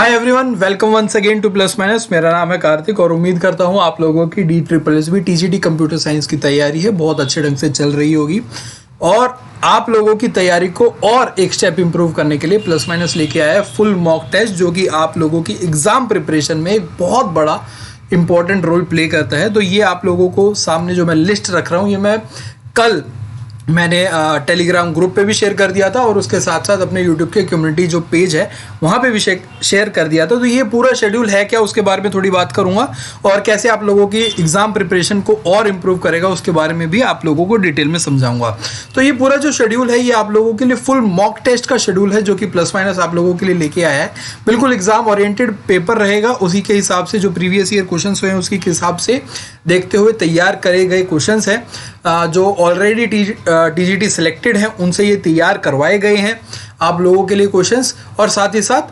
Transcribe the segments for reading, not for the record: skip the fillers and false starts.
Hi everyone, welcome once again to plus minus. मेरा नाम है कार्तिक और उम्मीद करता हूँ आप लोगों की DSSB TGT कंप्यूटर साइंस की तैयारी है बहुत अच्छे ढंग से चल रही होगी और आप लोगों की तैयारी को और एक स्टेप इंप्रूव करने के लिए प्लस माइनस लेके आया है फुल मॉक टेस्ट, जो कि आप लोगों की एग्जाम प्रिपरेशन में एक बहुत बड़ा इंपॉर्टेंट रोल प्ले करता है। तो ये आप लोगों को सामने जो मैं लिस्ट रख रहा हूँ, ये मैं कल मैंने टेलीग्राम ग्रुप पे भी शेयर कर दिया था और उसके साथ साथ अपने यूट्यूब के कम्युनिटी जो पेज है वहाँ पे भी शेयर कर दिया था। तो ये पूरा शेड्यूल है क्या, उसके बारे में थोड़ी बात करूँगा और कैसे आप लोगों की एग्जाम प्रिपरेशन को और इम्प्रूव करेगा उसके बारे में भी आप लोगों को डिटेल में समझाऊंगा। तो ये पूरा जो शेड्यूल है ये आप लोगों के लिए फुल मॉक टेस्ट का शेड्यूल है, जो कि प्लस माइनस आप लोगों के लिए लेके आया है। बिल्कुल एग्जाम ओरिएंटेड पेपर रहेगा, उसी के हिसाब से जो प्रीवियस ईयर क्वेश्चन हुए हैं उसके हिसाब से देखते हुए तैयार करे गए क्वेश्चन है। जो ऑलरेडी TGT सिलेक्टेड हैं उनसे ये तैयार करवाए गए हैं आप लोगों के लिए क्वेश्चंस, और साथ ही साथ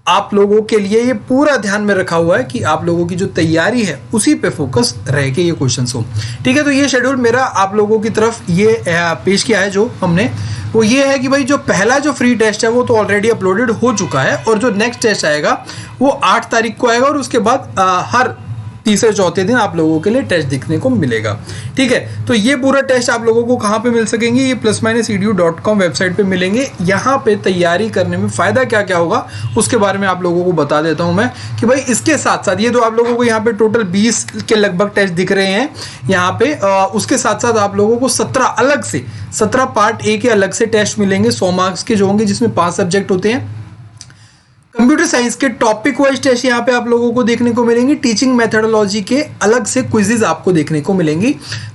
आप लोगों के लिए ये पूरा ध्यान में रखा हुआ है कि आप लोगों की जो तैयारी है उसी पे फोकस रह के ये क्वेश्चंस हो। ठीक है, तो ये शेड्यूल मेरा आप लोगों की तरफ ये पेश किया है जो हमने, वो ये है कि भाई जो पहला जो फ्री टेस्ट है वो तो ऑलरेडी अपलोडेड हो चुका है और जो नेक्स्ट टेस्ट आएगा वो 8 तारीख को आएगा और उसके बाद हर तीसरे चौथे दिन आप लोगों के लिए टेस्ट दिखने को मिलेगा। ठीक है, तो ये पूरा टेस्ट आप लोगों को कहाँ पे मिल सकेंगे, ये +edu.com वेबसाइट पे मिलेंगे। यहाँ पे तैयारी करने में फ़ायदा क्या क्या होगा उसके बारे में आप लोगों को बता देता हूँ मैं कि भाई इसके साथ साथ ये तो आप लोगों को यहाँ पे टोटल 20 के लगभग टेस्ट दिख रहे हैं यहाँ पे। उसके साथ साथ आप लोगों को 17 पार्ट ए के अलग से टेस्ट मिलेंगे 100 मार्क्स के जो होंगे, जिसमें 5 सब्जेक्ट होते हैं। कंप्यूटर साइंस के टॉपिक वाइज टेस्ट यहाँ पे आप लोगों को देखने को मिलेंगे। टीचिंग मेथोडोलॉजी के अलग से क्विजेज आपको देखने को मिलेंगी।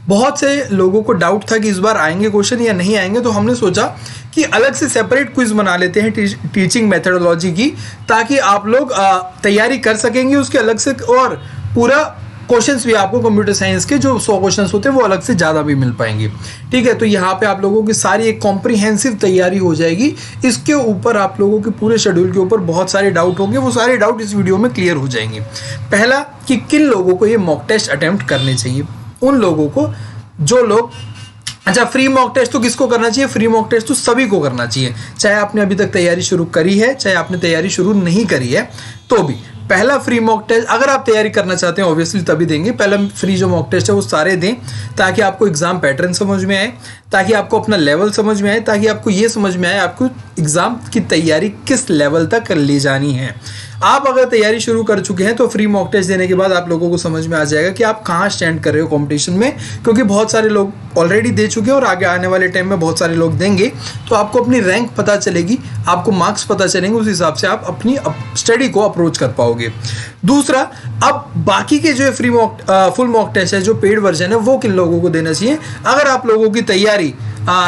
बहुत से लोगों को डाउट था कि इस बार आएंगे क्वेश्चन या नहीं आएंगे, तो हमने सोचा कि अलग से सेपरेट क्विज बना लेते हैं टीचिंग मेथोडोलॉजी की, ताकि आप लोग तैयारी कर सकेंगे उसके अलग से, और पूरा क्वेश्चंस भी आपको कंप्यूटर साइंस के जो 100 क्वेश्चंस होते हैं वो अलग से ज़्यादा भी मिल पाएंगे। ठीक है, तो यहाँ पे आप लोगों की सारी एक कॉम्प्रिहेंसिव तैयारी हो जाएगी। इसके ऊपर आप लोगों के पूरे शेड्यूल के ऊपर बहुत सारे डाउट होंगे, वो सारे डाउट इस वीडियो में क्लियर हो जाएंगे। पहला कि किन लोगों को ये मॉक टेस्ट अटेम्प्ट करने चाहिए, उन लोगों को जो लोग, अच्छा फ्री मॉक टेस्ट तो किसको करना चाहिए, फ्री मॉक टेस्ट तो सभी को करना चाहिए, चाहे आपने अभी तक तैयारी शुरू करी है चाहे आपने तैयारी शुरू नहीं करी है तो भी। पहला फ्री मॉक टेस्ट अगर आप तैयारी करना चाहते हैं ऑब्वियसली तभी देंगे। पहला फ्री जो मॉक टेस्ट है वो सारे दें ताकि आपको एग्जाम पैटर्न समझ में आए, ताकि आपको अपना लेवल समझ में आए, ताकि आपको ये समझ में आए आपको एग्जाम की तैयारी किस लेवल तक ले जानी है। आप अगर तैयारी शुरू कर चुके हैं तो फ्री मॉक टेस्ट देने के बाद आप लोगों को समझ में आ जाएगा कि आप कहाँ स्टैंड कर रहे हो कंपटीशन में, क्योंकि बहुत सारे लोग ऑलरेडी दे चुके हैं और आगे आने वाले टाइम में बहुत सारे लोग देंगे। तो आपको अपनी रैंक पता चलेगी, आपको मार्क्स पता चलेंगे, उस हिसाब से आप अपनी स्टडी को अप्रोच कर पाओगे। दूसरा, अब बाकी के जो free mock full mock test है जो पेड वर्जन है वो किन लोगों को देना चाहिए, अगर आप लोगों की तैयारी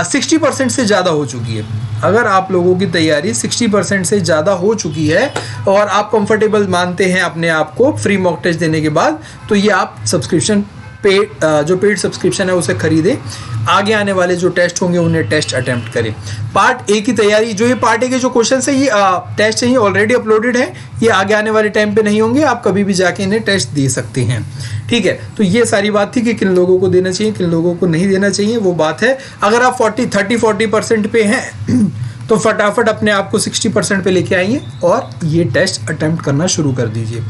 60% से ज़्यादा हो चुकी है। अगर आप लोगों की तैयारी 60% से ज़्यादा हो चुकी है और आप कंफर्टेबल मानते हैं अपने आप को फ्री मॉक टेस्ट देने के बाद, तो ये आप सब्सक्रिप्शन जो पेड सब्सक्रिप्शन है उसे खरीदें। आगे आने वाले जो टेस्ट होंगे उन्हें टेस्ट अटेम्प्ट करें। पार्ट ए की तैयारी, जो ये पार्ट ए के जो क्वेश्चन है ये टेस्ट है, ये ऑलरेडी अपलोडेड है, ये आगे आने वाले टाइम पे नहीं होंगे, आप कभी भी जाके इन्हें टेस्ट दे सकते हैं। ठीक है, तो ये सारी बात थी कि किन लोगों को देना चाहिए किन लोगों को नहीं देना चाहिए, वो बात है। अगर आप 40% पे हैं तो फटाफट अपने आप को 60% पे लेके आइए और ये टेस्ट अटेम्प्ट करना शुरू कर दीजिए।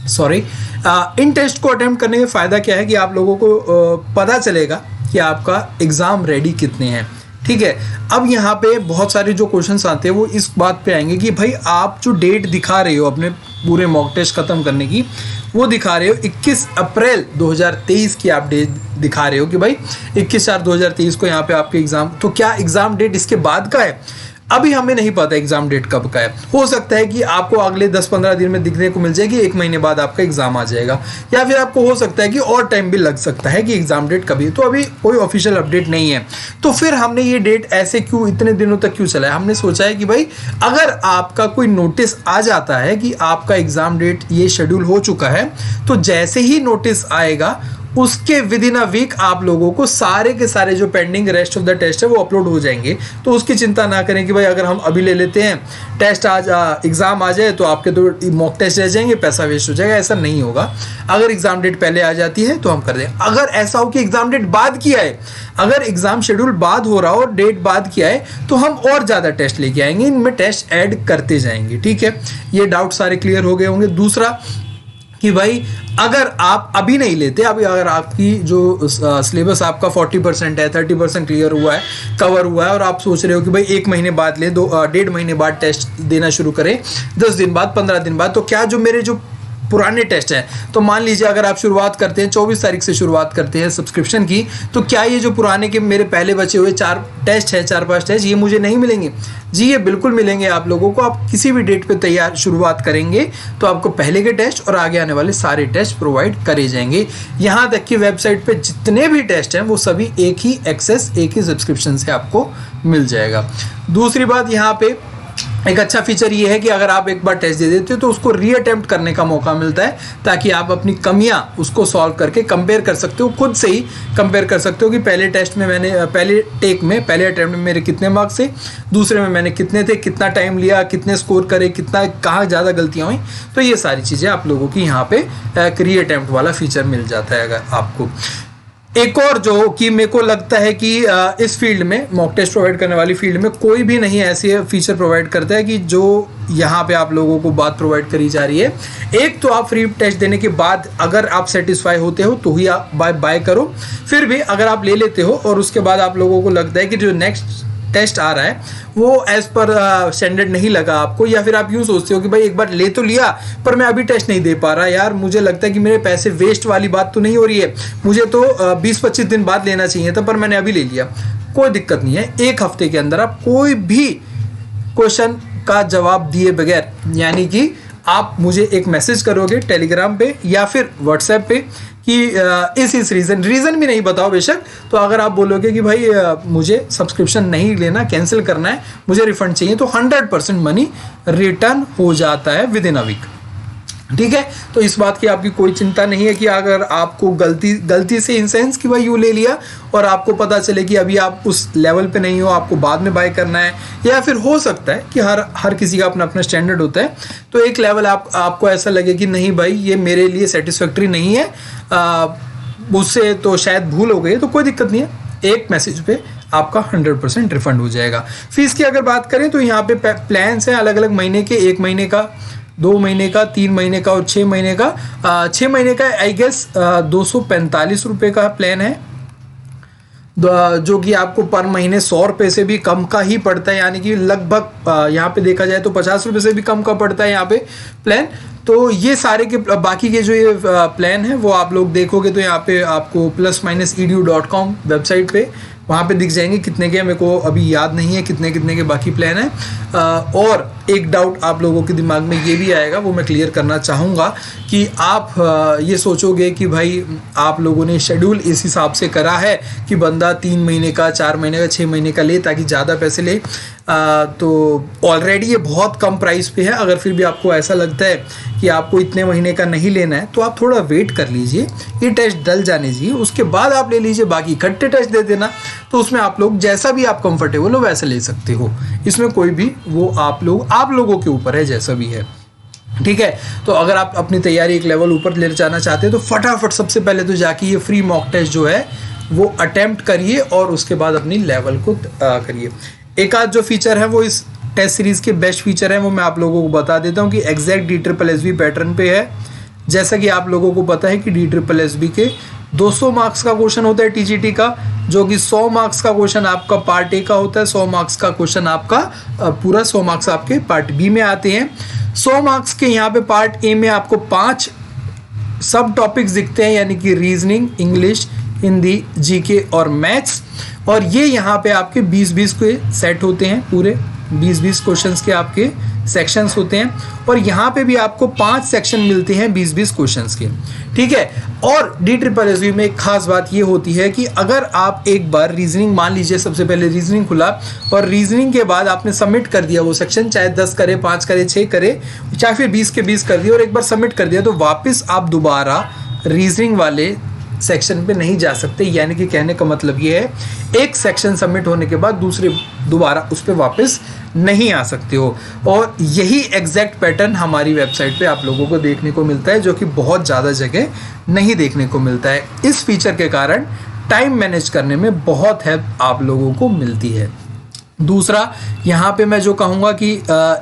सॉरी, इन टेस्ट को अटेम्प्ट करने का फ़ायदा क्या है कि आप लोगों को पता चलेगा कि आपका एग्ज़ाम रेडी कितने हैं। ठीक है, अब यहाँ पे बहुत सारे जो क्वेश्चंस आते हैं वो इस बात पे आएंगे कि भाई आप जो डेट दिखा रहे हो अपने पूरे मॉक टेस्ट ख़त्म करने की, वो दिखा रहे हो 21 अप्रैल 2023 की आप डेट दिखा रहे हो कि भाई 21/4/2023 को यहाँ पे आपके एग्ज़ाम, तो क्या एग्ज़ाम डेट इसके बाद का है? अभी हमें नहीं पता एग्जाम डेट कब का है। हो सकता है कि आपको अगले 10-15 दिन में दिखने को मिल जाएगी, 1 महीने बाद आपका एग्जाम आ जाएगा, या फिर आपको हो सकता है कि और टाइम भी लग सकता है कि एग्जाम डेट कभी, तो अभी कोई ऑफिशियल अपडेट नहीं है। तो फिर हमने ये डेट ऐसे क्यों इतने दिनों तक क्यों चलाया, हमने सोचा है कि भाई अगर आपका कोई नोटिस आ जाता है कि आपका एग्जाम डेट ये शेड्यूल हो चुका है, तो जैसे ही नोटिस आएगा उसके विद इन अ वीक आप लोगों को सारे के सारे जो pending rest of the test है वो अपलोड हो जाएंगे। तो उसकी चिंता ना करें कि भाई अगर हम अभी ले लेते हैं, टेस्ट आज एग्ज़ाम आ जाए तो आपके तो मॉक टेस्ट रह जाएंगे, पैसा वेस्ट हो जाएगा। ऐसा नहीं होगा। अगर एग्ज़ाम डेट पहले आ जाती है तो हम कर दें। अगर ऐसा हो कि एग्ज़ाम डेट बाद की आए, अगर एग्ज़ाम शेड्यूल बाद हो रहा हो और डेट बाद की आए, तो हम और ज़्यादा टेस्ट लेके आएंगे, इनमें टेस्ट ऐड करते जाएंगे। ठीक है, ये डाउट सारे क्लियर हो गए होंगे। दूसरा कि भाई अगर आप अभी नहीं लेते, अभी अगर आपकी जो सिलेबस आपका 40% है, 30% क्लियर हुआ है, कवर हुआ है, और आप सोच रहे हो कि भाई 1 महीने बाद ले, 1.5 महीने बाद टेस्ट देना शुरू करें, 10 दिन बाद, 15 दिन बाद, तो क्या जो मेरे जो पुराने टेस्ट हैं, तो मान लीजिए अगर आप शुरुआत करते हैं 24 तारीख से शुरुआत करते हैं सब्सक्रिप्शन की, तो क्या ये जो पुराने के मेरे पहले बचे हुए 4 टेस्ट है, 4-5 टेस्ट, ये मुझे नहीं मिलेंगे? जी ये बिल्कुल मिलेंगे आप लोगों को। आप किसी भी डेट पे तैयार शुरुआत करेंगे तो आपको पहले के टेस्ट और आगे आने वाले सारे टेस्ट प्रोवाइड करे जाएंगे। यहाँ तक कि वेबसाइट पे जितने भी टेस्ट हैं वो सभी एक ही एक्सेस, एक ही सब्सक्रिप्शन से आपको मिल जाएगा। दूसरी बात, यहाँ पे एक अच्छा फीचर ये है कि अगर आप एक बार टेस्ट दे देते हो तो उसको रीअटेम्प्ट करने का मौका मिलता है, ताकि आप अपनी कमियां उसको सॉल्व करके कंपेयर कर सकते हो, खुद से ही कंपेयर कर सकते हो कि पहले टेस्ट में मैंने, पहले टेक में, पहले अटेम्प्ट में मेरे कितने मार्क्स थे, दूसरे में मैंने कितने थे, कितना टाइम लिया, कितने स्कोर करे, कितना, कहाँ ज़्यादा गलतियाँ हुई। तो ये सारी चीज़ें आप लोगों की यहाँ पे एक रीअटेम्प्ट वाला फीचर मिल जाता है अगर आपको। एक और जो कि मेरे को लगता है कि इस फील्ड में, मॉक टेस्ट प्रोवाइड करने वाली फील्ड में, कोई भी नहीं ऐसे फीचर प्रोवाइड करता है कि जो यहाँ पे आप लोगों को बात प्रोवाइड करी जा रही है। एक तो आप फ्री टेस्ट देने के बाद अगर आप सेटिस्फाई होते हो तो ही आप बाय करो। फिर भी अगर आप ले लेते हो और उसके बाद आप लोगों को लगता है कि जो नेक्स्ट टेस्ट आ रहा है वो एज पर स्टैंडर्ड नहीं लगा आपको, या फिर आप यूँ सोचते हो कि भाई एक बार ले तो लिया पर मैं अभी टेस्ट नहीं दे पा रहा यार, मुझे लगता है कि मेरे पैसे वेस्ट वाली बात तो नहीं हो रही है, मुझे तो 20-25 दिन बाद लेना चाहिए था पर मैंने अभी ले लिया। कोई दिक्कत नहीं है, 1 हफ्ते के अंदर आप कोई भी क्वेश्चन का जवाब दिए बगैर, यानी कि आप मुझे एक मैसेज करोगे टेलीग्राम पे या फिर व्हाट्सएप पे कि इस रीज़न भी नहीं बताओ बेशक, तो अगर आप बोलोगे कि भाई मुझे सब्सक्रिप्शन नहीं लेना, कैंसिल करना है, मुझे रिफंड चाहिए, तो 100% मनी रिटर्न हो जाता है विद इन अ वीक। ठीक है, तो इस बात की आपकी कोई चिंता नहीं है कि अगर आपको गलती से इन सेंस कि भाई यूँ ले लिया और आपको पता चले कि अभी आप उस लेवल पे नहीं हो, आपको बाद में बाय करना है, या फिर हो सकता है कि हर किसी का अपना अपना स्टैंडर्ड होता है, तो एक लेवल आपको ऐसा लगे कि नहीं भाई ये मेरे लिए सेटिस्फैक्ट्री नहीं है, मुझसे तो शायद भूल हो गई, तो कोई दिक्कत नहीं है, एक मैसेज पे आपका 100% रिफंड हो जाएगा। फीस की अगर बात करें तो यहाँ पे प्लान्स हैं अलग अलग महीने के, 1 महीने का, 2 महीने का, 3 महीने का और 6 महीने का। 6 महीने का आई गेस 245 रुपये का प्लान है, जो कि आपको पर महीने 100 रुपये से भी कम का ही पड़ता है, यानी कि लगभग यहाँ पे देखा जाए तो 50 रुपये से भी कम का पड़ता है यहाँ पे प्लान। तो ये सारे के बाकी के जो ये प्लान है वो आप लोग देखोगे तो यहाँ पे आपको +edu.com वेबसाइट पे वहाँ पे दिख जाएंगे कितने के, मेरे को अभी याद नहीं है कितने के बाकी प्लान है। और एक डाउट आप लोगों के दिमाग में ये भी आएगा, वो मैं क्लियर करना चाहूँगा कि आप ये सोचोगे कि भाई आप लोगों ने शेड्यूल इस हिसाब से करा है कि बंदा 3 महीने का, 4 महीने का, 6 महीने का ले ताकि ज़्यादा पैसे ले, तो ऑलरेडी ये बहुत कम प्राइस पे है। अगर फिर भी आपको ऐसा लगता है कि आपको इतने महीने का नहीं लेना है तो आप थोड़ा वेट कर लीजिए, ये टेस्ट डल जाने दीजिए, उसके बाद आप ले लीजिए, बाकी इकट्ठे टेस्ट दे देना। तो उसमें आप लोग जैसा भी आप कंफर्टेबल हो वैसे ले सकते हो, इसमें कोई भी वो आप लोगों के ऊपर है जैसा भी है। ठीक है, तो अगर आप अपनी तैयारी एक लेवल ऊपर ले जाना चाहते हैं तो फटाफट सबसे पहले तो जाके ये फ्री मॉक टेस्ट जो है वो अटेम्प्ट करिए और उसके बाद अपनी लेवल को करिए। एक आध जो फीचर है वो इस टेस्ट सीरीज़ के बेस्ट फीचर है वो मैं आप लोगों को बता देता हूँ कि एग्जैक्ट DSSB पैटर्न पे है। जैसा कि आप लोगों को पता है कि DSSB के 200 मार्क्स का क्वेश्चन होता है TGT का, जो कि 100 मार्क्स का क्वेश्चन आपका पार्ट ए का होता है, 100 मार्क्स का क्वेश्चन आपका पूरा 100 मार्क्स आपके पार्ट बी में आते हैं। 100 मार्क्स के यहाँ पे पार्ट ए में आपको 5 सब टॉपिक्स दिखते हैं, यानी कि रीजनिंग, इंग्लिश, हिंदी, जीके और मैथ्स, और ये यहाँ पे आपके 20-20 के सेट होते हैं, पूरे 20-20 क्वेश्चंस के आपके सेक्शंस होते हैं, और यहाँ पे भी आपको 5 सेक्शन मिलते हैं 20-20 क्वेश्चंस के। ठीक है, और DSSB में एक खास बात ये होती है कि अगर आप एक बार रीजनिंग, मान लीजिए सबसे पहले रीजनिंग खुला और रीजनिंग के बाद आपने सबमिट कर दिया वो सेक्शन, चाहे 10 करे, 5 करे, 6 करे, चाहे फिर 20 के 20 कर दिया और एक बार सबमिट कर दिया, तो वापस आप दोबारा रीजनिंग वाले सेक्शन पे नहीं जा सकते। यानी कि कहने का मतलब ये है एक सेक्शन सबमिट होने के बाद दूसरे दोबारा उस पर वापस नहीं आ सकते हो। और यही एग्जैक्ट पैटर्न हमारी वेबसाइट पे आप लोगों को देखने को मिलता है, जो कि बहुत ज़्यादा जगह नहीं देखने को मिलता है। इस फीचर के कारण टाइम मैनेज करने में बहुत हेल्प आप लोगों को मिलती है। दूसरा यहाँ पे मैं जो कहूँगा कि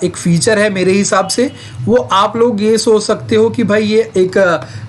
एक फ़ीचर है मेरे हिसाब से, वो आप लोग ये सोच सकते हो कि भाई ये एक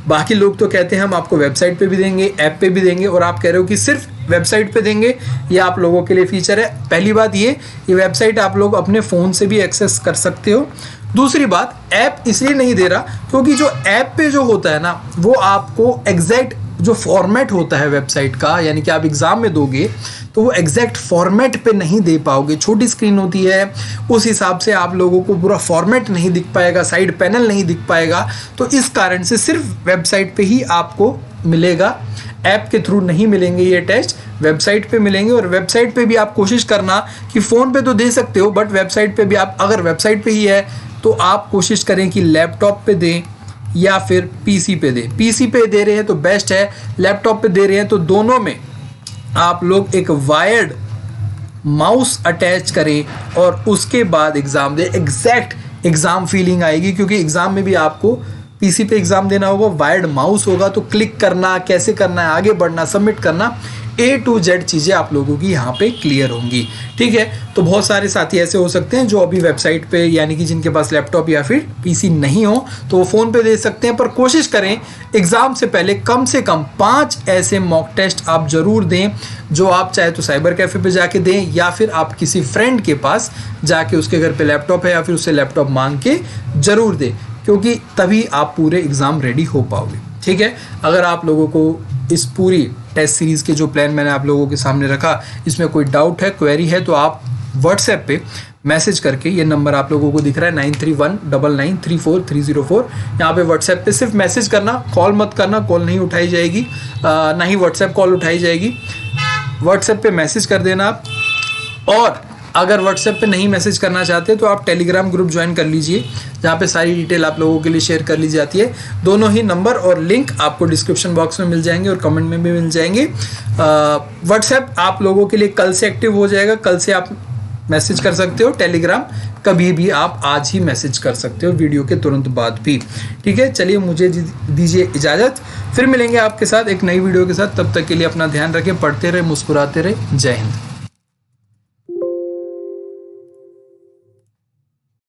बाकी लोग तो कहते हैं हम आपको वेबसाइट पे भी देंगे, ऐप पे भी देंगे, और आप कह रहे हो कि सिर्फ वेबसाइट पे देंगे। ये आप लोगों के लिए फ़ीचर है। पहली बात ये वेबसाइट आप लोग अपने फ़ोन से भी एक्सेस कर सकते हो। दूसरी बात, ऐप इसलिए नहीं दे रहा क्योंकि जो ऐप पे जो होता है ना, वो आपको एग्जैक्ट जो फॉर्मेट होता है वेबसाइट का, यानी कि आप एग्ज़ाम में दोगे तो वो एग्जैक्ट फॉर्मेट पे नहीं दे पाओगे। छोटी स्क्रीन होती है, उस हिसाब से आप लोगों को पूरा फॉर्मेट नहीं दिख पाएगा, साइड पैनल नहीं दिख पाएगा। तो इस कारण से सिर्फ वेबसाइट पे ही आपको मिलेगा, ऐप के थ्रू नहीं मिलेंगे ये टेस्ट, वेबसाइट पे मिलेंगे। और वेबसाइट पे भी आप कोशिश करना कि फ़ोन पे तो दे सकते हो, बट वेबसाइट पे भी आप, अगर वेबसाइट पे ही है तो आप कोशिश करें कि लैपटॉप पे दें या फिर पीसी पे दें। पीसी पे दे रहे हैं तो बेस्ट है, लैपटॉप पे दे रहे हैं तो दोनों में आप लोग एक वायर्ड माउस अटैच करें और उसके बाद एग्ज़ाम दें। एग्जैक्ट एग्ज़ाम फीलिंग आएगी, क्योंकि एग्ज़ाम में भी आपको पीसी पे एग्ज़ाम देना होगा, वायर्ड माउस होगा, तो क्लिक करना, कैसे करना है, आगे बढ़ना, सबमिट करना, A to Z चीज़ें आप लोगों की यहाँ पे क्लियर होंगी। ठीक है, तो बहुत सारे साथी ऐसे हो सकते हैं जो अभी वेबसाइट पे, यानी कि जिनके पास लैपटॉप या फिर पीसी नहीं हो, तो वो फ़ोन पे दे सकते हैं। पर कोशिश करें एग्ज़ाम से पहले कम से कम 5 ऐसे मॉक टेस्ट आप ज़रूर दें, जो आप चाहे तो साइबर कैफ़े पे जाके दें या फिर आप किसी फ्रेंड के पास जाके उसके घर पे लैपटॉप है या फिर उससे लैपटॉप मांग के ज़रूर दें, क्योंकि तभी आप पूरे एग्ज़ाम रेडी हो पाओगे। ठीक है, अगर आप लोगों को इस पूरी टेस्ट सीरीज़ के जो प्लान मैंने आप लोगों के सामने रखा, इसमें कोई डाउट है, क्वेरी है, तो आप व्हाट्सएप पे मैसेज करके, ये नंबर आप लोगों को दिख रहा है 9319934304, यहाँ पे व्हाट्सएप पे सिर्फ मैसेज करना, कॉल मत करना, कॉल नहीं उठाई जाएगी, ना ही व्हाट्सएप कॉल उठाई जाएगी। व्हाट्सएप पे मैसेज कर देना आप। और अगर व्हाट्सएप पे नहीं मैसेज करना चाहते तो आप टेलीग्राम ग्रुप ज्वाइन कर लीजिए, जहाँ पे सारी डिटेल आप लोगों के लिए शेयर कर ली जाती है। दोनों ही नंबर और लिंक आपको डिस्क्रिप्शन बॉक्स में मिल जाएंगे और कमेंट में भी मिल जाएंगे। व्हाट्सएप आप लोगों के लिए कल से एक्टिव हो जाएगा, कल से आप मैसेज कर सकते हो। टेलीग्राम कभी भी आप आज ही मैसेज कर सकते हो, वीडियो के तुरंत बाद भी। ठीक है, चलिए मुझे दीजिए इजाज़त, फिर मिलेंगे आपके साथ एक नई वीडियो के साथ। तब तक के लिए अपना ध्यान रखें, पढ़ते रहे, मुस्कुराते रहे। जय हिंद।